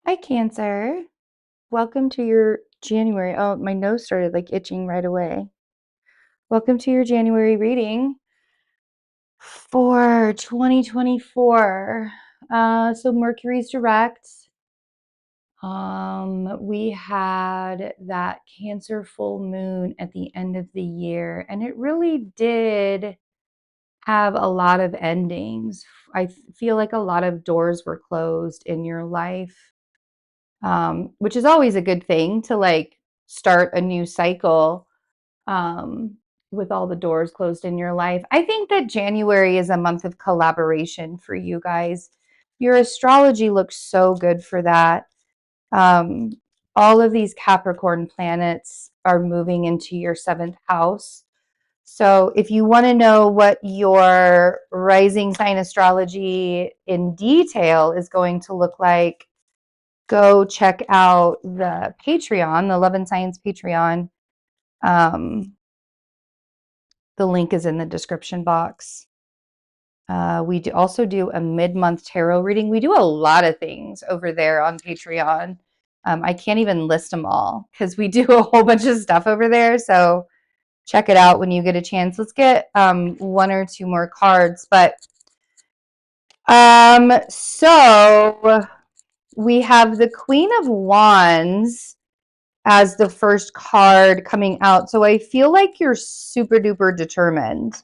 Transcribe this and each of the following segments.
Hi, Cancer. Welcome to your January. Oh, my nose started like itching right away. Welcome to your January reading for 2024. So Mercury's direct. We had that Cancer full moon at the end of the year, and it really did have a lot of endings. I feel like a lot of doors were closed in your life, which is always a good thing to like start a new cycle um, with all the doors closed in your life. I think that January is a month of collaboration for you guys. Your astrology looks so good for that. Um, all of these Capricorn planets are moving into your seventh house. So if you want to know what your rising sign astrology in detail is going to look like, go check out the Patreon, the Love and Science Patreon. The link is in the description box. We also do a mid-month tarot reading. We do a lot of things over there on Patreon. I can't even list them all because we do a whole bunch of stuff over there. So check it out when you get a chance. Let's get one or two more cards. But so we have the Queen of Wands as the first card coming out. So I feel like you're super duper determined.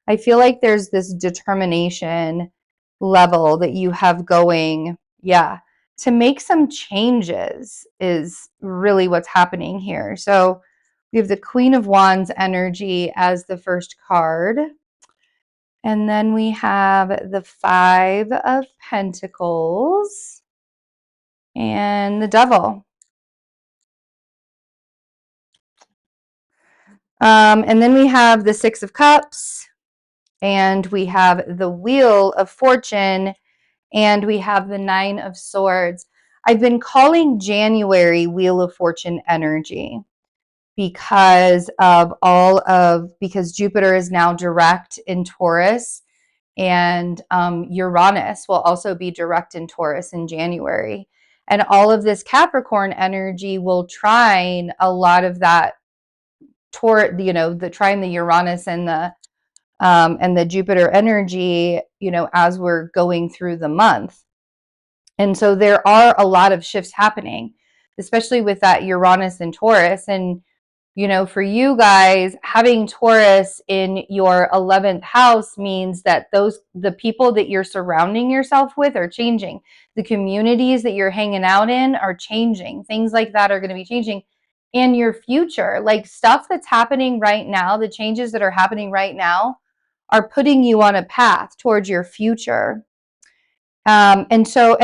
I feel like there's this determination level that you have going. Yeah. To make some changes is really what's happening here. So we have the Queen of Wands energy as the first card. And then we have the Five of Pentacles and the Devil. And then we have the Six of Cups, and we have the Wheel of Fortune, and we have the Nine of Swords. I've been calling January Wheel of Fortune energy because because Jupiter is now direct in Taurus, and Uranus will also be direct in Taurus in January. And all of this Capricorn energy will trine a lot of that the trine the Uranus and the Jupiter energy, as we're going through the month. And so there are a lot of shifts happening, especially with that Uranus and Taurus. And, for you guys, having Taurus in your 11th house means that the people that you're surrounding yourself with are changing. The communities that you're hanging out in are changing. Things like that are going to be changing in your future. Like stuff that's happening right now, the changes that are happening right now are putting you on a path towards your future. And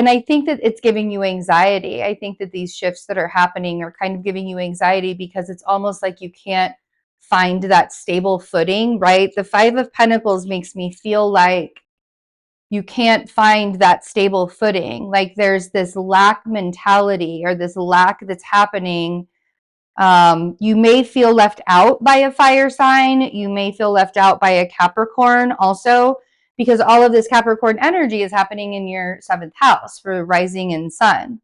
I think that it's giving you anxiety. I think that these shifts that are happening are kind of giving you anxiety because it's almost like you can't find that stable footing, right? The Five of Pentacles makes me feel like you can't find that stable footing. Like there's this lack mentality or this lack that's happening. You may feel left out by a fire sign. You may feel left out by a Capricorn also, because all of this Capricorn energy is happening in your seventh house for rising and sun.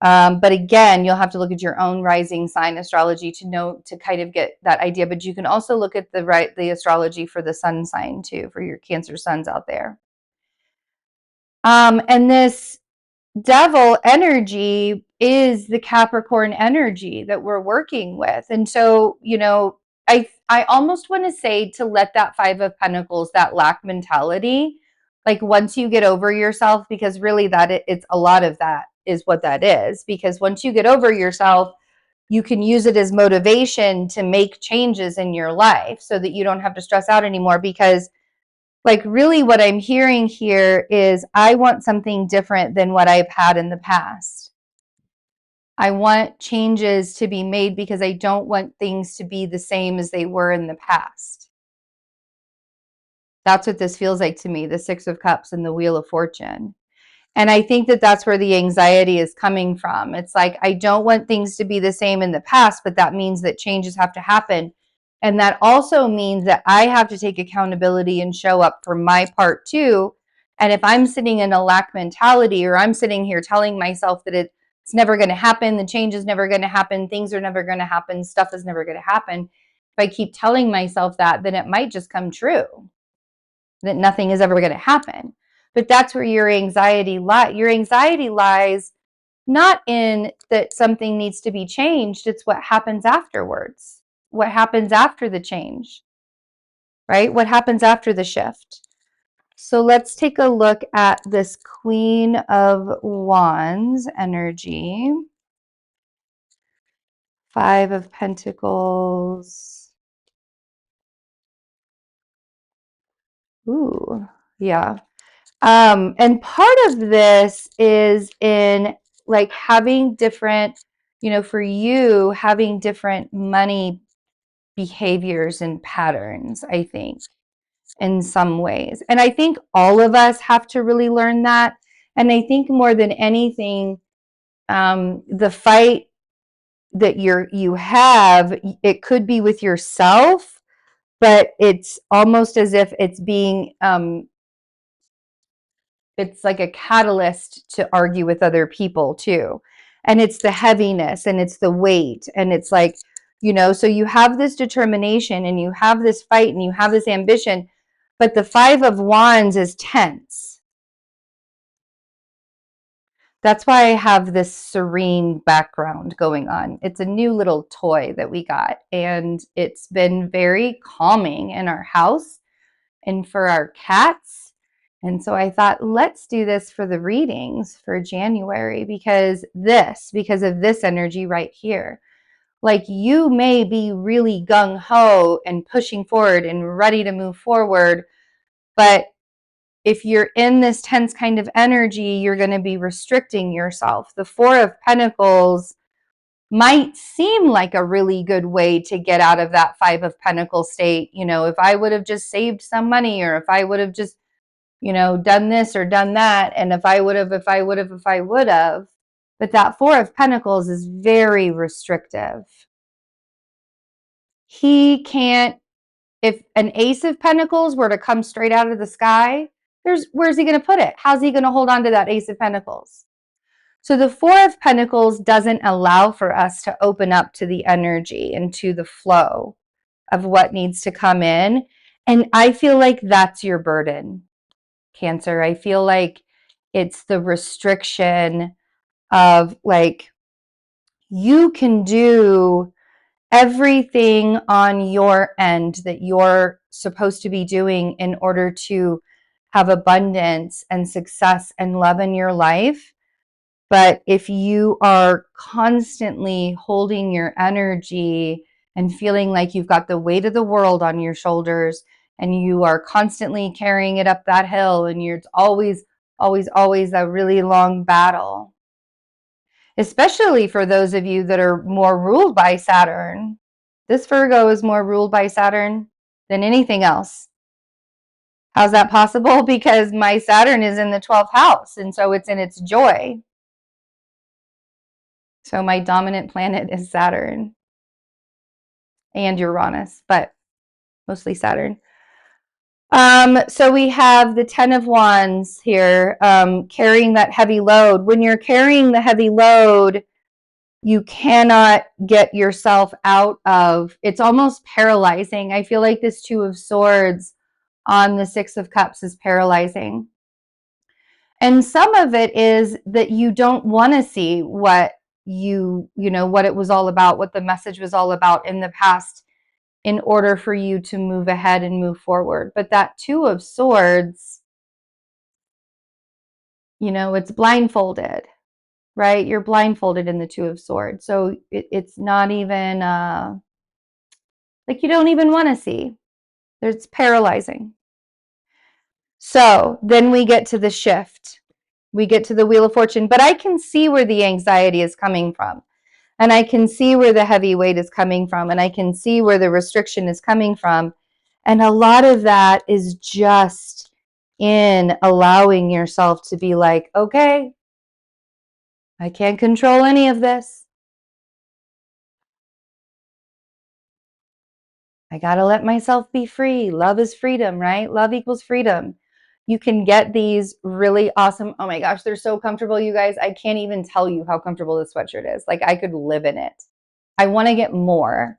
But again, you'll have to look at your own rising sign astrology to kind of get that idea. But you can also look at the astrology for the sun sign too, for your Cancer suns out there. And this Devil energy is the Capricorn energy that we're working with. And so, I almost want to say to let that Five of Pentacles, that lack mentality, like once you get over yourself, because really it's a lot of that is what that is. Because once you get over yourself, you can use it as motivation to make changes in your life so that you don't have to stress out anymore. Because like really what I'm hearing here is I want something different than what I've had in the past. I want changes to be made because I don't want things to be the same as they were in the past. That's what this feels like to me, the Six of Cups and the Wheel of Fortune. And I think that that's where the anxiety is coming from. It's like, I don't want things to be the same in the past, but that means that changes have to happen. And that also means that I have to take accountability and show up for my part too. And if I'm sitting in a lack mentality, or I'm sitting here telling myself that it's never going to happen. The change is never going to happen. Things are never going to happen. Stuff is never going to happen. If I keep telling myself that, then it might just come true that nothing is ever going to happen. But that's where your anxiety lies. Your anxiety lies not in that something needs to be changed. It's what happens afterwards. What happens after the change, right? What happens after the shift? So let's take a look at this Queen of Wands energy. 5 of Pentacles. Ooh, yeah. And part of this is in like having different, for you, having different money behaviors and patterns, I think, in some ways. And I think all of us have to really learn that. And I think more than anything, the fight that you have, it could be with yourself, but it's almost as if it's being it's like a catalyst to argue with other people too. And it's the heaviness and it's the weight, and it's like, so you have this determination and you have this fight and you have this ambition, but the 5 of Wands is tense. That's why I have this serene background going on. It's a new little toy that we got, and it's been very calming in our house and for our cats. And so I thought, let's do this for the readings for January, because of this energy right here. Like, you may be really gung-ho and pushing forward and ready to move forward, but if you're in this tense kind of energy, you're going to be restricting yourself. The 4 of Pentacles might seem like a really good way to get out of that 5 of Pentacles state. If I would have just saved some money, or if I would have just, done this or done that, and if I would have. But that 4 of Pentacles is very restrictive. He can't, if an Ace of Pentacles were to come straight out of the sky, where's he going to put it? How's he going to hold on to that Ace of Pentacles? So the 4 of Pentacles doesn't allow for us to open up to the energy and to the flow of what needs to come in. And I feel like that's your burden, Cancer. I feel like it's the restriction of, like, you can do everything on your end that you're supposed to be doing in order to have abundance and success and love in your life. But if you are constantly holding your energy and feeling like you've got the weight of the world on your shoulders, and you are constantly carrying it up that hill, and it's always, always, always a really long battle, especially for those of you that are more ruled by Saturn. This Virgo is more ruled by Saturn than anything else. How's that possible? Because my Saturn is in the 12th house, and so it's in its joy. So my dominant planet is Saturn and Uranus, but mostly Saturn. So we have the 10 of Wands here, carrying that heavy load. When you're carrying the heavy load, you cannot get yourself out of, it's almost paralyzing. I feel like this 2 of Swords on the 6 of Cups is paralyzing. And some of it is that you don't want to see what what it was all about, what the message was all about in the past, in order for you to move ahead and move forward. But that 2 of Swords, it's blindfolded, right? You're blindfolded in the 2 of Swords. So it's not even like, you don't even want to see. It's paralyzing. So then we get to the shift. We get to the Wheel of Fortune, but I can see where the anxiety is coming from. And I can see where the heavy weight is coming from. And I can see where the restriction is coming from. And a lot of that is just in allowing yourself to be like, okay, I can't control any of this. I got to let myself be free. Love is freedom, right? Love equals freedom. You can get these really awesome, oh my gosh, they're so comfortable, you guys. I can't even tell you how comfortable this sweatshirt is. Like I could live in it. I want to get more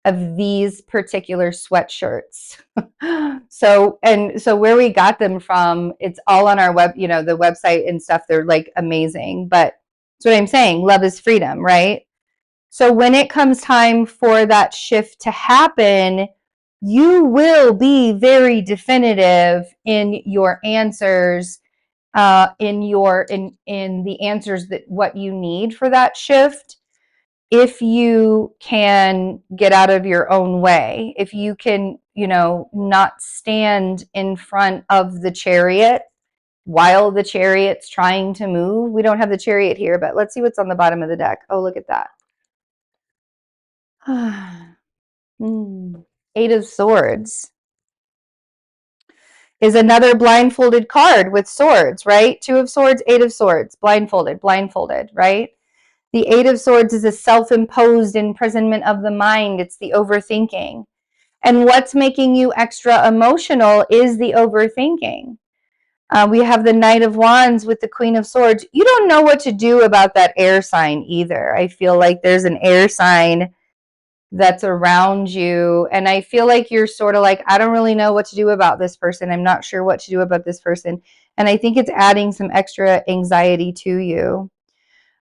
of these particular sweatshirts. So where we got them from, it's all on our web, you know, the website and stuff. They're like amazing. But that's what I'm saying. Love is freedom, right? So when it comes time for that shift to happen, you will be very definitive in your answers, in the answers that what you need for that shift. If you can get out of your own way, if you can, you know, not stand in front of the chariot while the chariot's trying to move. We don't have the chariot here, but let's see what's on the bottom of the deck. Oh, look at that. Eight of Swords is another blindfolded card with swords, right? Two of Swords, Eight of Swords, blindfolded, right? The Eight of Swords is a self-imposed imprisonment of the mind. It's the overthinking. And what's making you extra emotional is the overthinking. We have the Knight of Wands with the Queen of Swords. You don't know what to do about that air sign either. I feel like there's an air sign that's around you. And I feel like you're sort of like, I don't really know what to do about this person. I'm not sure what to do about this person. And I think it's adding some extra anxiety to you.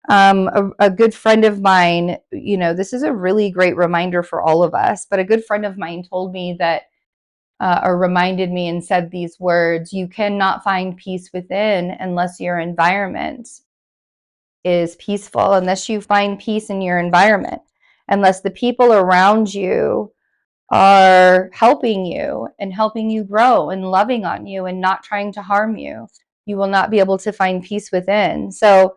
A good friend of mine, you know, this is a really great reminder for all of us, but a good friend of mine told me that, or reminded me and said these words: you cannot find peace within unless your environment is peaceful, unless you find peace in your environment, unless the people around you are helping you and helping you grow and loving on you and not trying to harm you. You will not be able to find peace within. So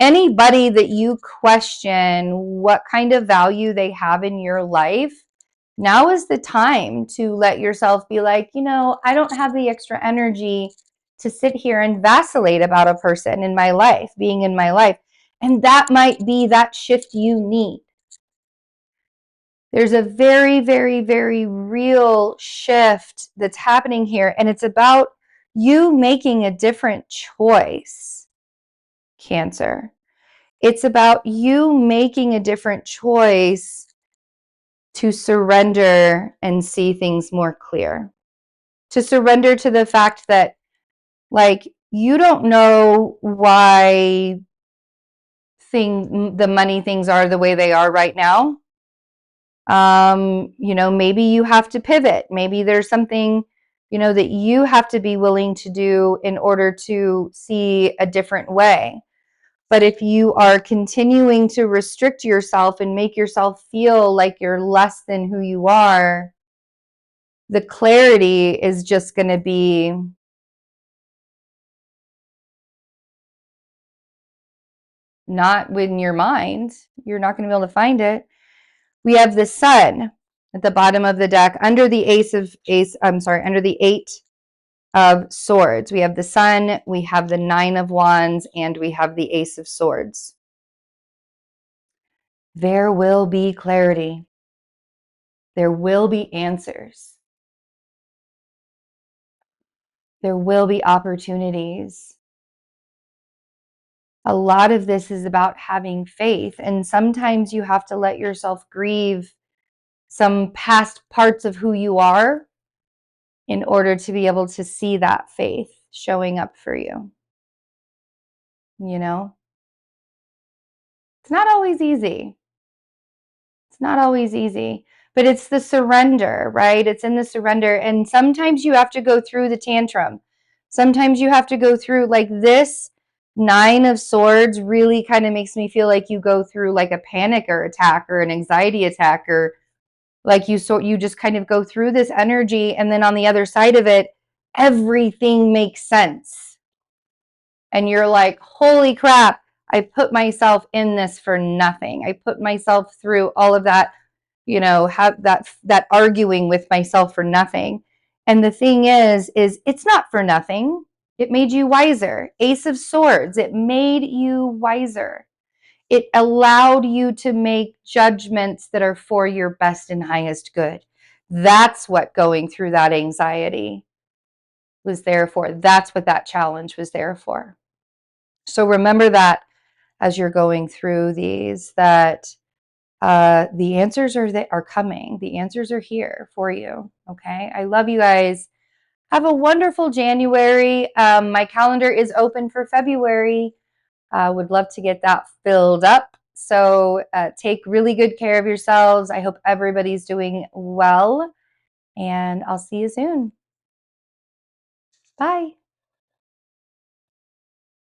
anybody that you question what kind of value they have in your life, now is the time to let yourself be like, you know, I don't have the extra energy to sit here and vacillate about a person in my life, being in my life. And that might be that shift you need. There's a very, very, very real shift that's happening here. And it's about you making a different choice, Cancer. It's about you making a different choice to surrender and see things more clear. To surrender to the fact that, like, you don't know why the money things are the way they are right now. You know, maybe you have to pivot. Maybe there's something, you know, that you have to be willing to do in order to see a different way. But if you are continuing to restrict yourself and make yourself feel like you're less than who you are, the clarity is just going to be not within your mind. You're not going to be able to find it. We have the Sun at the bottom of the deck under the under the Eight of Swords. We have the Sun, we have the Nine of Wands, and we have the Ace of Swords. There will be clarity. There will be answers. There will be opportunities. A lot of this is about having faith, and sometimes you have to let yourself grieve some past parts of who you are in order to be able to see that faith showing up for you. You know, it's not always easy. It's not always easy, but it's the surrender, right? It's in the surrender. And sometimes you have to go through the tantrum. Sometimes you have to go through, like, this Nine of Swords really kind of makes me feel like you go through like a panic or attack or an anxiety attack, or like you just kind of go through this energy, and then on the other side of it, everything makes sense. And you're like, holy crap, I put myself in this for nothing. I put myself through all of that, you know, have that arguing with myself for nothing. And the thing is it's not for nothing. It made you wiser. Ace of Swords, it made you wiser. It allowed you to make judgments that are for your best and highest good. That's what going through that anxiety was there for. That's what that challenge was there for. So remember that as you're going through these, that the answers are coming. The answers are here for you. Okay. I love you guys. Have a wonderful January. My calendar is open for February. Would love to get that filled up. So take really good care of yourselves. I hope everybody's doing well. And I'll see you soon. Bye.